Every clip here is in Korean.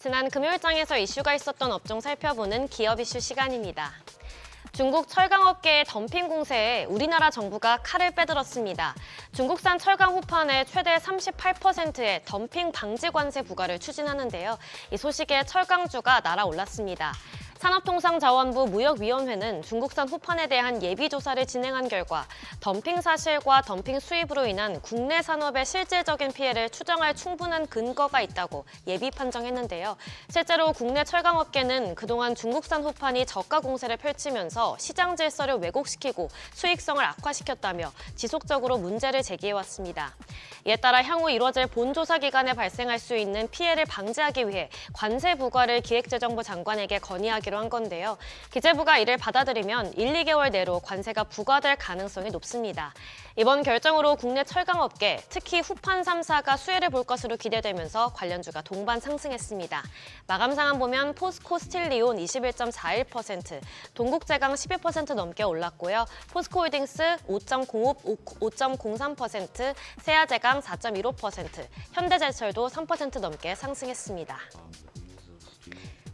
지난 금요일장에서 이슈가 있었던 업종 살펴보는 기업 이슈 시간입니다. 중국 철강업계의 덤핑 공세에 우리나라 정부가 칼을 빼들었습니다. 중국산 철강 후판에 최대 38%의 덤핑 방지 관세 부과를 추진하는데요. 이 소식에 철강주가 날아올랐습니다. 산업통상자원부 무역위원회는 중국산 후판에 대한 예비조사를 진행한 결과 덤핑 사실과 덤핑 수입으로 인한 국내 산업의 실질적인 피해를 추정할 충분한 근거가 있다고 예비 판정했는데요. 실제로 국내 철강업계는 그동안 중국산 후판이 저가 공세를 펼치면서 시장 질서를 왜곡시키고 수익성을 악화시켰다며 지속적으로 문제를 제기해왔습니다. 이에 따라 향후 이뤄질 본조사 기간에 발생할 수 있는 피해를 방지하기 위해 관세 부과를 기획재정부 장관에게 건의하기로 한 건데요. 기재부가 이를 받아들이면 1, 2개월 내로 관세가 부과될 가능성이 높습니다. 이번 결정으로 국내 철강업계, 특히 후판 3사가 수혜를 볼 것으로 기대되면서 관련주가 동반 상승했습니다. 마감 상황 보면 포스코 스틸리온 21.41%, 동국제강 12% 넘게 올랐고요. 포스코홀딩스 5.03%, 세아제강 4.15%, 현대제철도 3% 넘게 상승했습니다.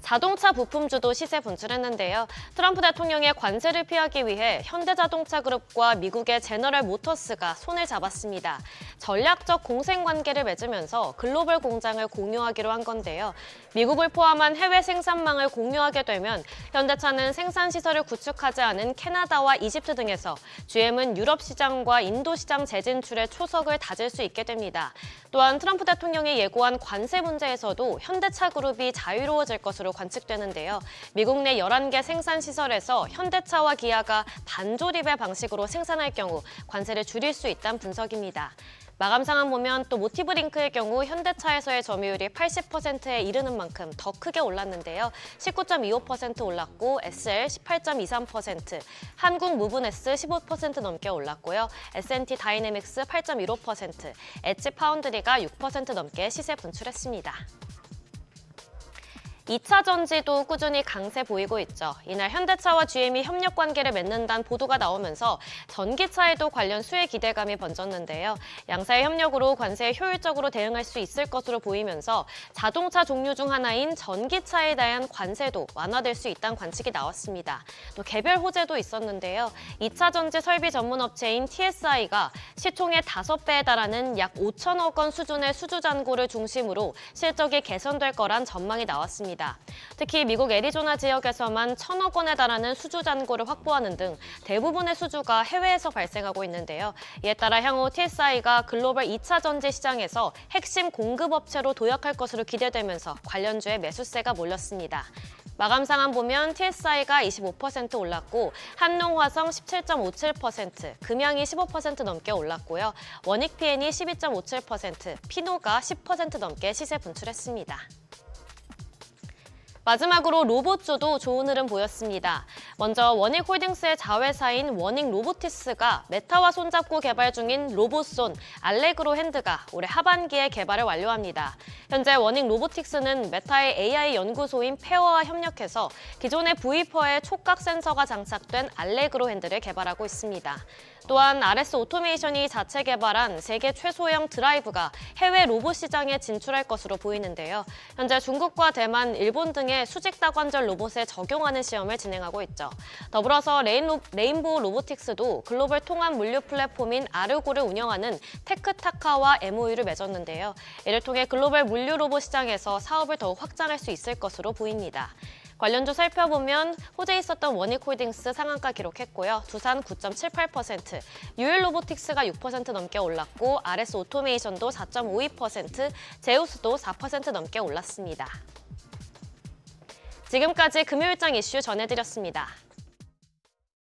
자동차 부품주도 시세 분출했는데요. 트럼프 대통령의 관세를 피하기 위해 현대자동차그룹과 미국의 제너럴 모터스가 손을 잡았습니다. 전략적 공생관계를 맺으면서 글로벌 공장을 공유하기로 한 건데요. 미국을 포함한 해외 생산망을 공유하게 되면 현대차는 생산시설을 구축하지 않은 캐나다와 이집트 등에서 GM은 유럽 시장과 인도 시장 재진출에 초석을 다질 수 있게 됩니다. 또한 트럼프 대통령이 예고한 관세 문제에서도 현대차 그룹이 자유로워질 것으로 관측되는데요. 미국 내 11개 생산시설에서 현대차와 기아가 반조립의 방식으로 생산할 경우 관세를 줄일 수 있다는 분석입니다. 마감 상황 보면 또 모티브링크의 경우 현대차에서의 점유율이 80%에 이르는 만큼 더 크게 올랐는데요. 19.25% 올랐고 SL 18.23%, 한국 무브네스 15% 넘게 올랐고요. S&T 다이내믹스 8.15%, 엣지 파운드리가 6% 넘게 시세 분출했습니다. 2차 전지도 꾸준히 강세 보이고 있죠. 이날 현대차와 GM이 협력 관계를 맺는다는 보도가 나오면서 전기차에도 관련 수혜 기대감이 번졌는데요. 양사의 협력으로 관세에 효율적으로 대응할 수 있을 것으로 보이면서 자동차 종류 중 하나인 전기차에 대한 관세도 완화될 수 있다는 관측이 나왔습니다. 또 개별 호재도 있었는데요. 2차 전지 설비 전문 업체인 TSI가 시총의 5배에 달하는 약 5천억 원 수준의 수주 잔고를 중심으로 실적이 개선될 거란 전망이 나왔습니다. 특히 미국 애리조나 지역에서만 1,000억 원에 달하는 수주 잔고를 확보하는 등 대부분의 수주가 해외에서 발생하고 있는데요. 이에 따라 향후 TSI가 글로벌 2차 전지 시장에서 핵심 공급업체로 도약할 것으로 기대되면서 관련주에 매수세가 몰렸습니다. 마감 상황 보면 TSI가 25% 올랐고 한농화성 17.57%, 금양이 15% 넘게 올랐고요. 원익PN이 12.57%, 피노가 10% 넘게 시세 분출했습니다. 마지막으로 로봇주도 좋은 흐름 보였습니다. 먼저 원익홀딩스의 자회사인 원익로보티스가 메타와 손잡고 개발 중인 로봇손 알레그로 핸드가 올해 하반기에 개발을 완료합니다. 현재 원익로보틱스는 메타의 AI 연구소인 페어와 협력해서 기존의 브이퍼에 촉각 센서가 장착된 알레그로 핸드를 개발하고 있습니다. 또한 RS 오토메이션이 자체 개발한 세계 최소형 드라이브가 해외 로봇 시장에 진출할 것으로 보이는데요. 현재 중국과 대만, 일본 등의 수직 다관절 로봇에 적용하는 시험을 진행하고 있죠. 더불어서 레인보우 로보틱스도 글로벌 통합 물류 플랫폼인 아르고를 운영하는 테크타카와 MOU를 맺었는데요. 이를 통해 글로벌 물류 로봇 시장에서 사업을 더욱 확장할 수 있을 것으로 보입니다. 관련주 살펴보면 호재 있었던 원익홀딩스 상한가 기록했고요. 두산 9.78%, 유일로보틱스가 6% 넘게 올랐고 RS 오토메이션도 4.52%, 제우스도 4% 넘게 올랐습니다. 지금까지 금요일장 이슈 전해드렸습니다.